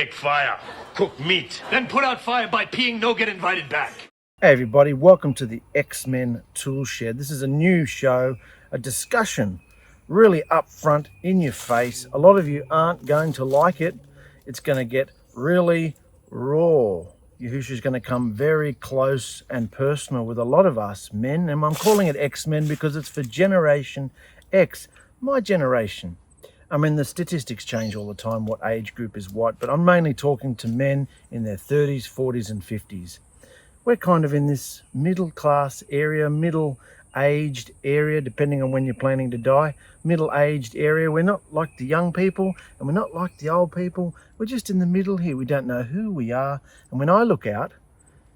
Make fire, cook meat, then put out fire by peeing no get invited back. Hey everybody, welcome to the X-Men Tool Shed. This is a new show, a discussion, really upfront, in your face. A lot of you aren't going to like it. It's going to get really raw. Yahushua is going to come very close and personal with a lot of us men, and I'm calling it X-Men because it's for Generation X, my generation. I mean, the statistics change all the time, what age group is what, but I'm mainly talking to men in their 30s, 40s and 50s. We're kind of in this middle class area, middle-aged area, depending on when you're planning to die. Middle-aged area. We're not like the young people and we're not like the old people. We're just in the middle here. We don't know who we are. And when I look out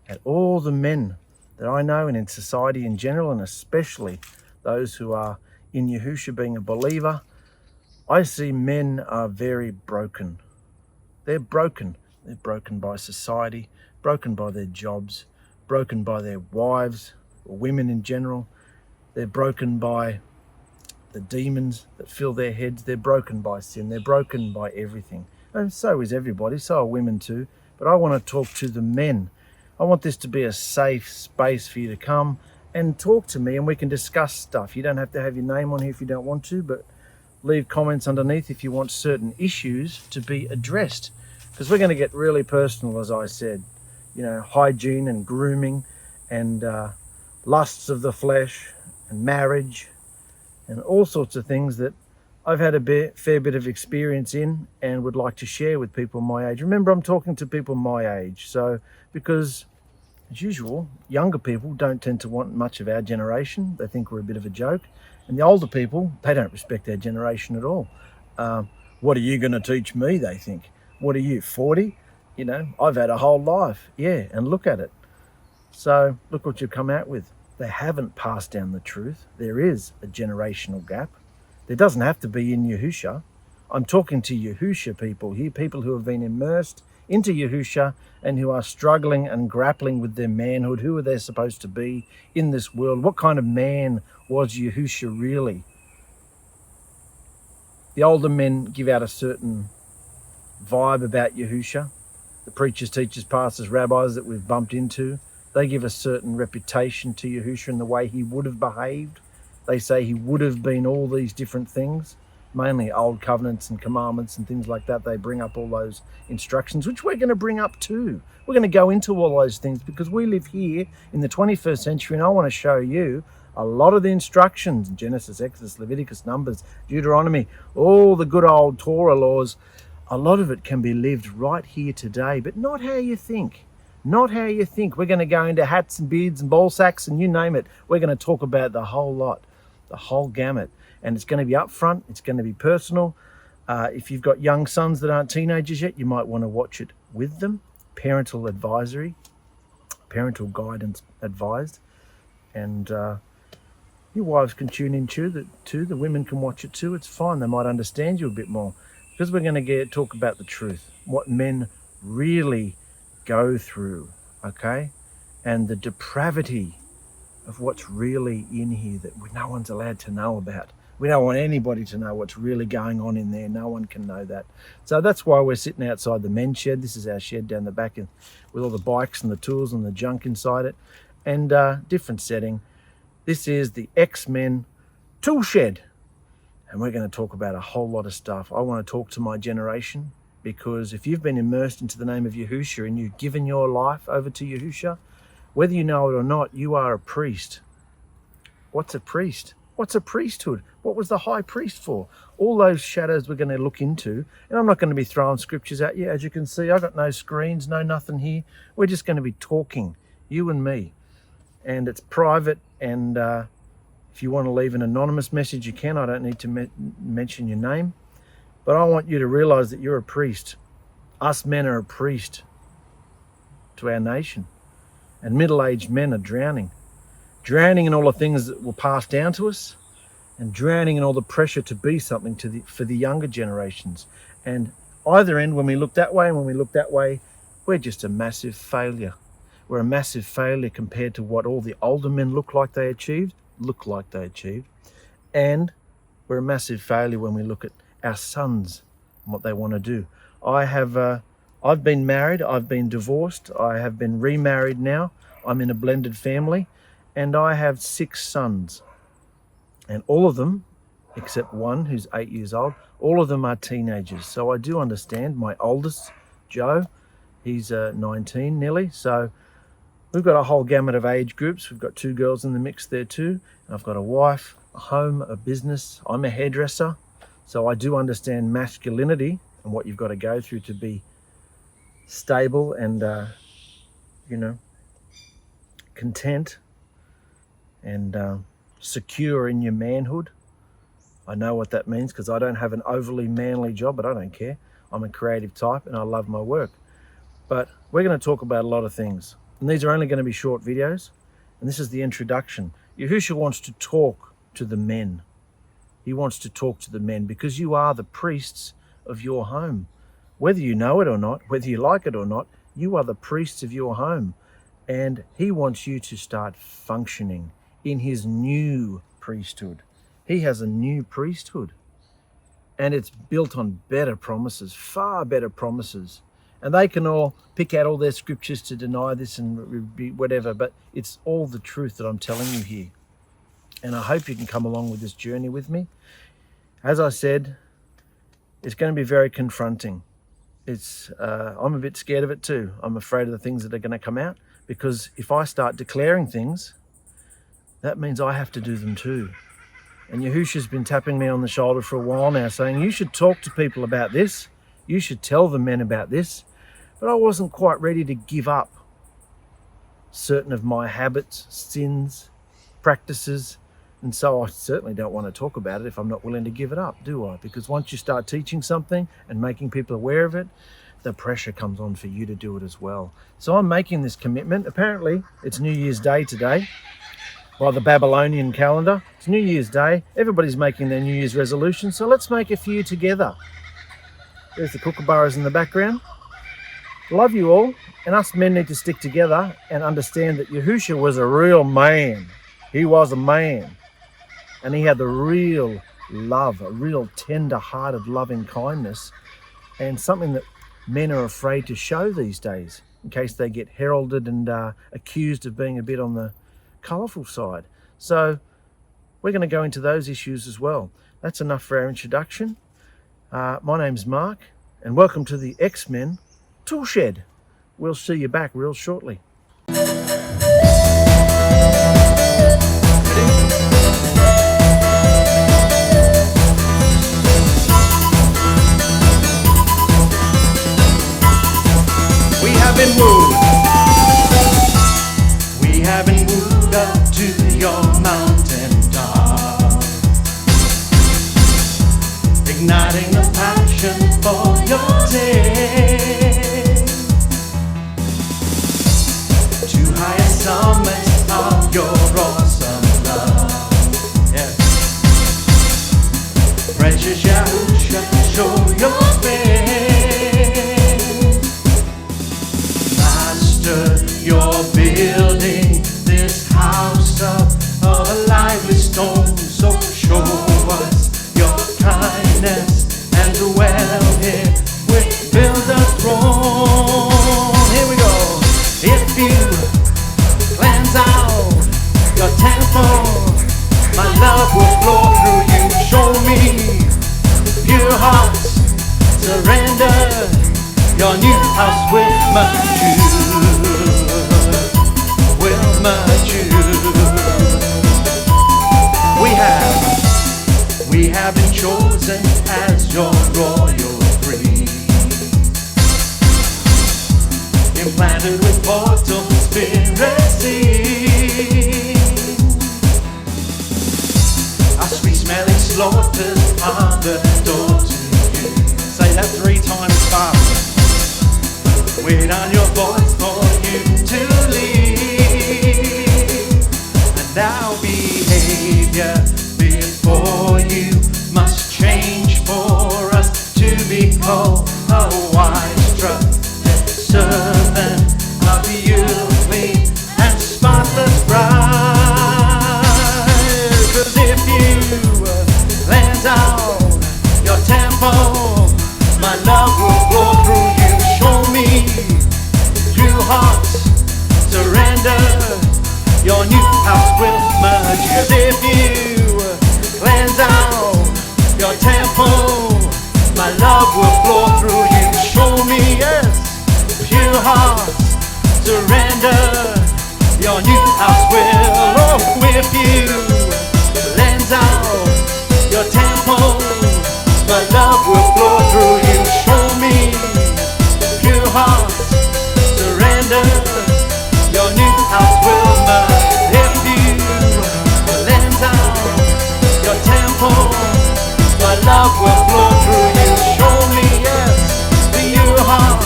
at all the men that I know and in society in general, and especially those who are in Yahushua being a believer, I see men are very broken. They're broken. They're broken by society, broken by their jobs, broken by their wives or women in general. They're broken by the demons that fill their heads. They're broken by sin. They're broken by everything. And so is everybody. So are women too. But I want to talk to the men. I want this to be a safe space for you to come and talk to me and we can discuss stuff. You don't have to have your name on here if you don't want to, but leave comments underneath if you want certain issues to be addressed. Because we're going to get really personal, as I said. You know, hygiene and grooming and lusts of the flesh and marriage and all sorts of things that I've had a fair bit of experience in and would like to share with people my age. Remember, I'm talking to people my age. So, because as usual, younger people don't tend to want much of our generation. They think we're a bit of a joke. And the older people, they don't respect our generation at all. What are you going to teach me, they think. What are you, 40? You know, I've had a whole life. Yeah, and look at it. So look what you've come out with. They haven't passed down the truth. There is a generational gap. There doesn't have to be in Yahushua. I'm talking to Yahushua people here, people who have been immersed into Yahushua and who are struggling and grappling with their manhood. Who are they supposed to be in this world? What kind of man was Yahushua really? The older men give out a certain vibe about Yahushua. The preachers, teachers, pastors, rabbis that we've bumped into, they give a certain reputation to Yahushua in the way he would have behaved. They say he would have been all these different things, mainly old covenants and commandments and things like that. They bring up all those instructions, which we're going to bring up too. We're going to go into all those things because we live here in the 21st century and I want to show you a lot of the instructions, Genesis, Exodus, Leviticus, Numbers, Deuteronomy, all the good old Torah laws. A lot of it can be lived right here today, but not how you think. Not how you think. We're going to go into hats and beards and ball sacks and you name it. We're going to talk about the whole lot, the whole gamut. And it's going to be upfront. It's going to be personal. If you've got young sons that aren't teenagers yet, you might want to watch it with them. Parental advisory, parental guidance advised. And your wives can tune in too. The women can watch it too. It's fine. They might understand you a bit more. Because we're going to talk about the truth, what men really go through, okay? And the depravity of what's really in here that no one's allowed to know about. We don't want anybody to know what's really going on in there. No one can know that. So that's why we're sitting outside the men's shed. This is our shed down the back with all the bikes and the tools and the junk inside it. And different setting. This is the X-Men Tool Shed. And we're going to talk about a whole lot of stuff. I want to talk to my generation because if you've been immersed into the name of Yahushua and you've given your life over to Yahushua, whether you know it or not, you are a priest. What's a priest? What's a priesthood? What was the high priest for? All those shadows we're going to look into. And I'm not going to be throwing scriptures at you. As you can see, I've got no screens, no nothing here. We're just going to be talking, you and me. And it's private and if you want to leave an anonymous message, you can. I don't need to mention your name. But I want you to realize that you're a priest. Us men are a priest to our nation. And middle-aged men are drowning. Drowning in all the things that were passed down to us. And drowning in all the pressure to be something for the younger generations. And either end, when we look that way and when we look that way, we're just a massive failure. We're a massive failure compared to what all the older men look like they achieved. And we're a massive failure when we look at our sons and what they want to do. I I've been married, I've been divorced, I have been remarried now. I'm in a blended family, and I have 6 sons. And all of them, except one who's 8 years old, all of them are teenagers. So I do understand. My oldest, Joe, he's 19 nearly. So we've got a whole gamut of age groups. We've got 2 girls in the mix there too. And I've got a wife, a home, a business. I'm a hairdresser. So I do understand masculinity and what you've got to go through to be stable and, content and secure in your manhood. I know what that means because I don't have an overly manly job, but I don't care. I'm a creative type and I love my work. But we're going to talk about a lot of things. And these are only going to be short videos. And this is the introduction. Yahushua wants to talk to the men. He wants to talk to the men because you are the priests of your home. Whether you know it or not, whether you like it or not, you are the priests of your home. And he wants you to start functioning in his new priesthood. He has a new priesthood. And it's built on better promises, far better promises. And they can all pick out all their scriptures to deny this and be whatever, but it's all the truth that I'm telling you here. And I hope you can come along with this journey with me. As I said, it's going to be very confronting. I'm a bit scared of it too. I'm afraid of the things that are going to come out, because if I start declaring things, that means I have to do them too. And Yahusha's been tapping me on the shoulder for a while now, saying, you should talk to people about this. You should tell the men about this. But I wasn't quite ready to give up certain of my habits, sins, practices. And so I certainly don't want to talk about it if I'm not willing to give it up, do I? Because once you start teaching something and making people aware of it, the pressure comes on for you to do it as well. So I'm making this commitment. Apparently, it's New Year's Day today by the Babylonian calendar. It's New Year's Day. Everybody's making their New Year's resolutions. So let's make a few together. There's the kookaburras in the background. Love you all. And us men need to stick together and understand that Yahushua was a real man. He was a man. And he had the real love, a real tender-hearted loving kindness, and something that men are afraid to show these days in case they get heralded and accused of being a bit on the colourful side. So we're going to go into those issues as well. That's enough for our introduction. My name's Mark, and welcome to the X-Men Tool Shed. We'll see you back real shortly. We have been moved up to your mountain top, igniting a passion for your day, to higher summits of your awesome love. Yeah. Precious Yahusha, show your face. You're building this house up of a lively stone, so show us your kindness and dwell here build a throne. Here we go. If you cleanse out your temple, my love will flow through you. Show me pure hearts, surrender your new house with mature. We have been chosen as your royal priest, implanted with mortal spirit seed. Our sweet-smelling slaughters are the door to you. Say that 3 times fast. Wait on your voice for you to lead. And our behavior before you must change for us to be called a wise, trusted servant of you, clean and spotless. my love will flow through you. Show me, yes, pure heart, surrender. Your new house will go with you. Cleanse out your temple, my love will flow through you. Show me, pure heart, surrender. Your new house will lift you. Cleanse out your temple, my love will flow through you. Show me, yes, pure heart,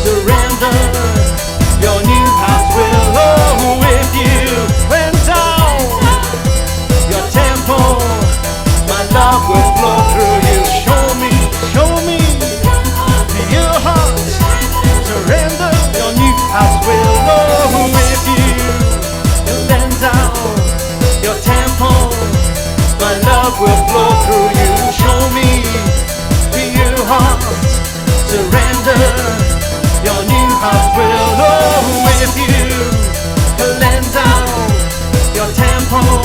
surrender. Your new house will go with you. Cleanse out your temple, my love will flow through you. Show me, pure heart, surrender. Your new house will go with you. Cleanse out your temple, my love will flow through you. Show me, pure heart, surrender. Your new house will go with you. Cleanse out your temple,